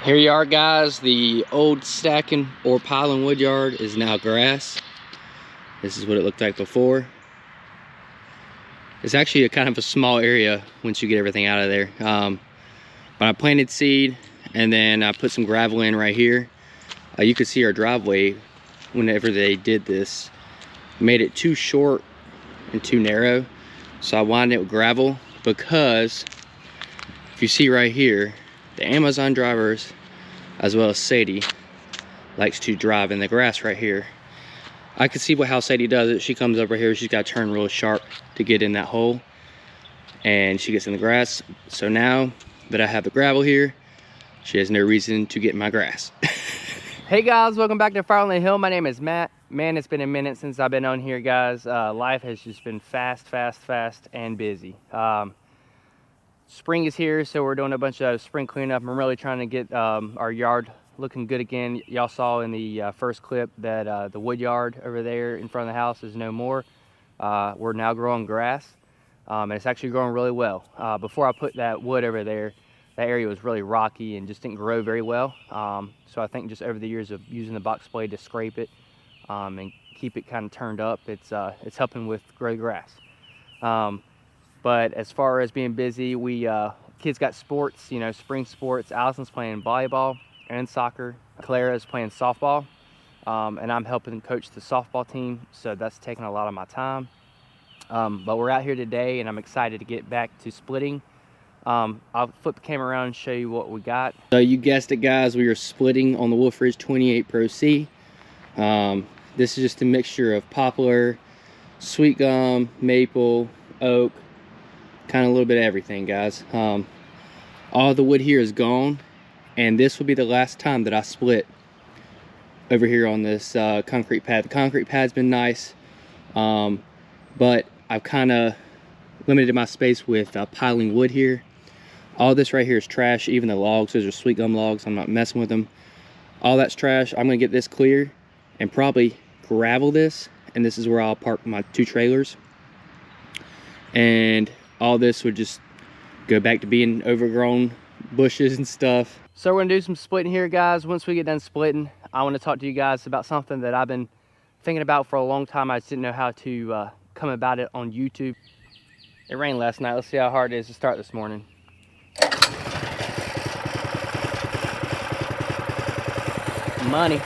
Here you are, guys. The old stacking or piling wood yard is now grass. This is what it looked like before. It's actually a kind of a small area once you get everything out of there. But I planted seed and then I put some gravel in right here. You could see our driveway whenever they did this. Made it too short and too narrow. So I widened it with gravel because if you see right here, the Amazon drivers, as well as Sadie, likes to drive in the grass right here. I can see how Sadie does it. She comes over here, she's got to turn real sharp to get in that hole, and she gets in the grass. So now that I have the gravel here, she has no reason to get in my grass. Hey guys, welcome back to Firewood on the Hill. My name is Matt. Man, it's been a minute since I've been on here, guys. Life has just been fast, and busy. Spring is here, so we're doing a bunch of spring cleanup. I'm really trying to get our yard looking good again. Y'all saw in the first clip that the wood yard over there in front of the house is no more. We're now growing grass, and it's actually growing really well. Before I put that wood over there, that area was really rocky and just didn't grow very well. So I think just over the years of using the box blade to scrape it and keep it kind of turned up, it's helping with grow grass. But as far as being busy, kids got sports, you know, spring sports. Allison's playing volleyball and soccer. Clara's playing softball, and I'm helping coach the softball team, so that's taking a lot of my time. But we're out here today, and I'm excited to get back to splitting. I'll flip the camera around and show you what we got. So you guessed it, guys, we are splitting on the Wolf Ridge 28 Pro C. This is just a mixture of poplar, sweet gum, maple, oak, kind of a little bit of everything, guys. All the wood here is gone, and this will be the last time that I split over here on this concrete pad. The concrete pad's been nice, but I've kind of limited my space with piling wood here. All this right here is trash. Even the logs, those are sweet gum logs. I'm not messing with them. All that's trash. I'm gonna get this clear and probably gravel this, and this is where I'll park my 2 trailers. And all this would just go back to being overgrown bushes and stuff. So we're gonna do some splitting here, guys. Once we get done splitting, I want to talk to you guys about something that I've been thinking about for a long time. I just didn't know how to come about it on YouTube. It rained last night. Let's see how hard it is to start this morning. Money.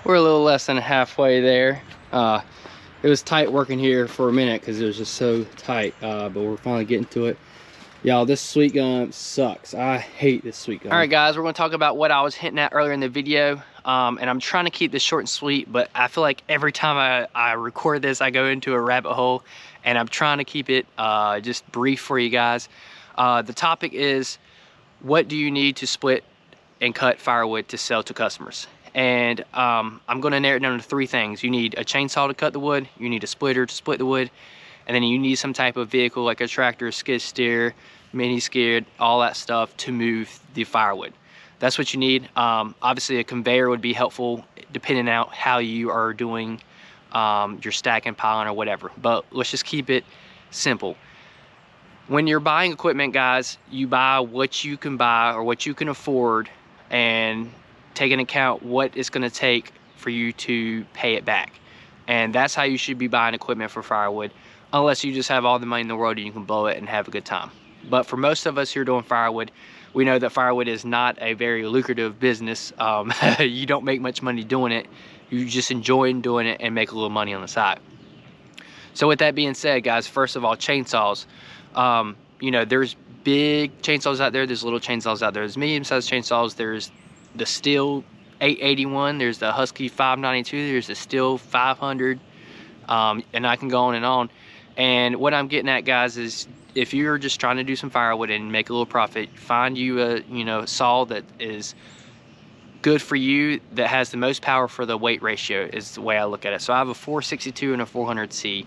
We're a little less than halfway there. It was tight working here for a minute because it was just so tight, but we're finally getting to it. Y'all, this sweet gum sucks. I hate this sweet gum. All right, guys, we're gonna talk about what I was hinting at earlier in the video. And I'm trying to keep this short and sweet, but I feel like every time I record this, I go into a rabbit hole, and I'm trying to keep it just brief for you guys. The topic is, what do you need to split and cut firewood to sell to customers? And I'm gonna narrow it down to 3 things. You need a chainsaw to cut the wood, you need a splitter to split the wood, and then you need some type of vehicle like a tractor, skid steer, mini skid, all that stuff to move the firewood. That's what you need. Obviously a conveyor would be helpful depending on how you are doing your stacking, piling, or whatever. But let's just keep it simple. When you're buying equipment, guys, you buy what you can buy or what you can afford, and take into account what it's gonna take for you to pay it back. And that's how you should be buying equipment for firewood, unless you just have all the money in the world and you can blow it and have a good time. But for most of us who are doing firewood, we know that firewood is not a very lucrative business. You don't make much money doing it. You just enjoy doing it and make a little money on the side. So with that being said, guys, first of all, chainsaws. You know, there's big chainsaws out there, there's little chainsaws out there, there's medium-sized chainsaws, there's the Steel 881, there's the Husky 592, there's the Steel 500, and I can go on and on. And what I'm getting at, guys, is if you're just trying to do some firewood and make a little profit, find you a saw that is good for you, that has the most power for the weight ratio, is the way I look at it. So I have a 462 and a 400C,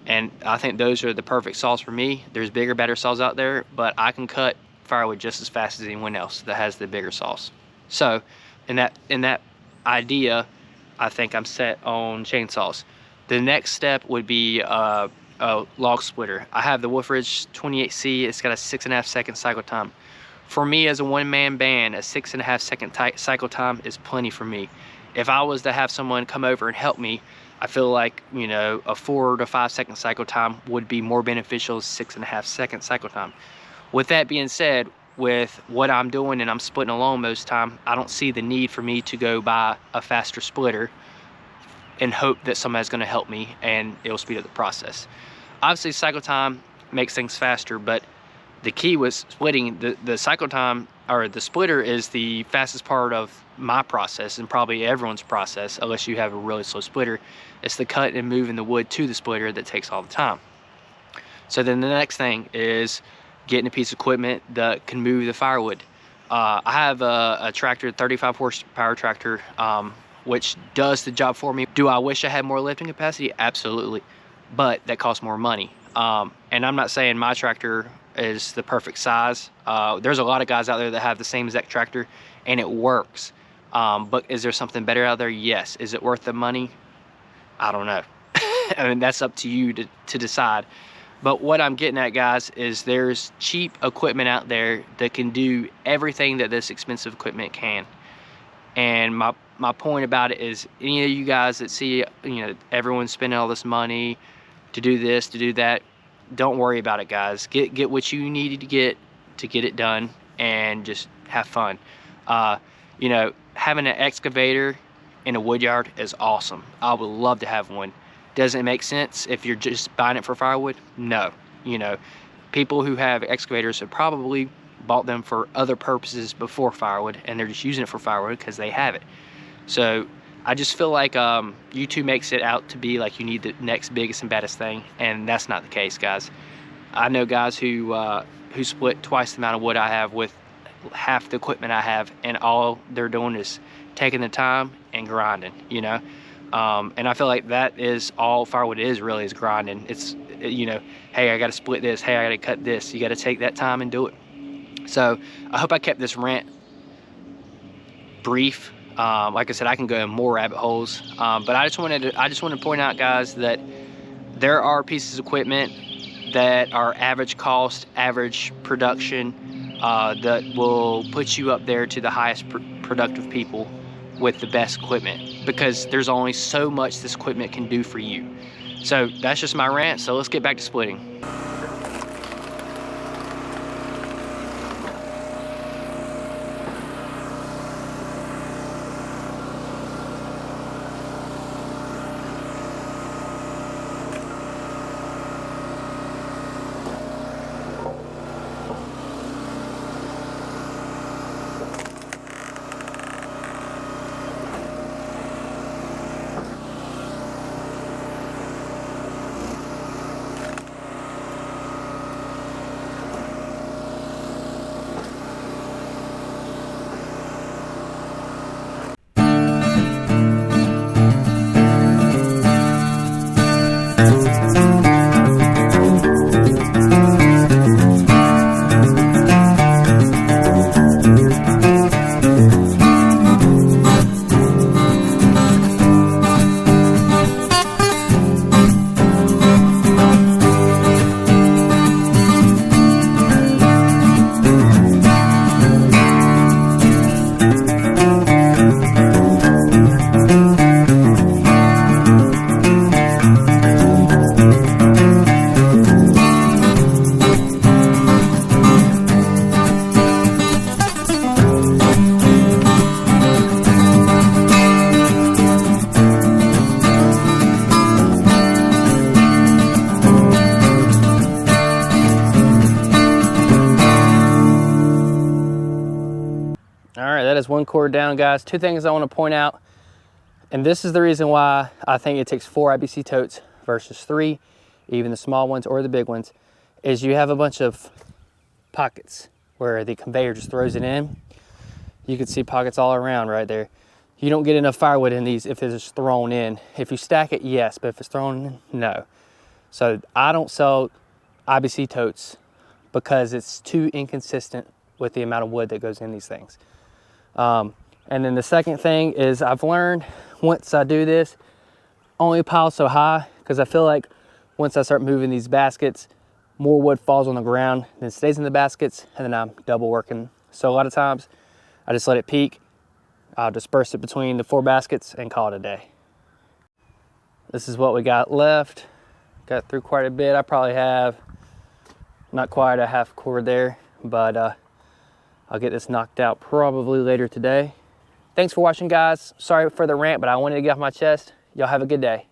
and I think those are the perfect saws for me. There's bigger, better saws out there, but I can cut firewood just as fast as anyone else that has the bigger saws. So in that idea, I think I'm set on chainsaws. The next step would be a log splitter. I have the Wolfridge 28C. It's got a 6.5 second cycle time. For me, as a one-man band, a 6.5 second cycle time is plenty for me. If I was to have someone come over and help me, I feel like, you know, a 4 to 5 second cycle time would be more beneficial than 6.5 second cycle time. With that being said, with what I'm doing and I'm splitting alone most of the time, I don't see the need for me to go buy a faster splitter and hope that somebody's going to help me and it'll speed up the process. Obviously cycle time makes things faster, but the key was splitting. The cycle time, or the splitter, is the fastest part of my process and probably everyone's process, unless you have a really slow splitter. It's the cut and moving the wood to the splitter that takes all the time. So then the next thing is getting a piece of equipment that can move the firewood. I have a tractor, 35 horsepower tractor, which does the job for me. Do I wish I had more lifting capacity? Absolutely, but that costs more money. And I'm not saying my tractor is the perfect size. There's a lot of guys out there that have the same exact tractor and it works. But is there something better out there? Yes. Is it worth the money? I don't know. I mean, that's up to you to decide. But what I'm getting at, guys, is there's cheap equipment out there that can do everything that this expensive equipment can. And my point about it is, any of you guys that see, you know, everyone's spending all this money to do this, to do that, don't worry about it, guys. Get what you need to get it done, and just have fun. You know, having an excavator in a wood yard is awesome. I would love to have one. Does it make sense if you're just buying it for firewood? No. You know, people who have excavators have probably bought them for other purposes before firewood, and they're just using it for firewood because they have it. So I just feel like YouTube makes it out to be like you need the next biggest and baddest thing, and that's not the case, guys. I know guys who split twice the amount of wood I have with half the equipment I have, and all they're doing is taking the time and grinding, you know. And I feel like that is all firewood is, really, is grinding. It's, you know, hey, I got to split this, hey, I got to cut this. You got to take that time and do it. So I hope I kept this rant brief. Like I said, I can go in more rabbit holes, but I just want to point out, guys, that there are pieces of equipment that are average cost, average production, that will put you up there to the highest productive people with the best equipment, because there's only so much this equipment can do for you. So that's just my rant, so let's get back to splitting. that is 1 cord down, guys. 2 things I want to point out, and this is the reason why I think it takes 4 IBC totes versus 3, even the small ones or the big ones, is you have a bunch of pockets where the conveyor just throws it in. You can see pockets all around right there. You don't get enough firewood in these if it's just thrown in. If you stack it, yes, but if it's thrown in, no. So I don't sell IBC totes because it's too inconsistent with the amount of wood that goes in these things. And then the second thing is I've learned once I do this, only pile so high, because I feel like once I start moving these baskets, more wood falls on the ground than stays in the baskets, and then I'm double working. So a lot of times I just let it peak. I'll disperse it between the 4 baskets and call it a day. This is what we got left. Got through quite a bit. I probably have not quite a half cord there, but I'll get this knocked out probably later today. Thanks for watching, guys. Sorry for the rant, but I wanted to get off my chest. Y'all have a good day.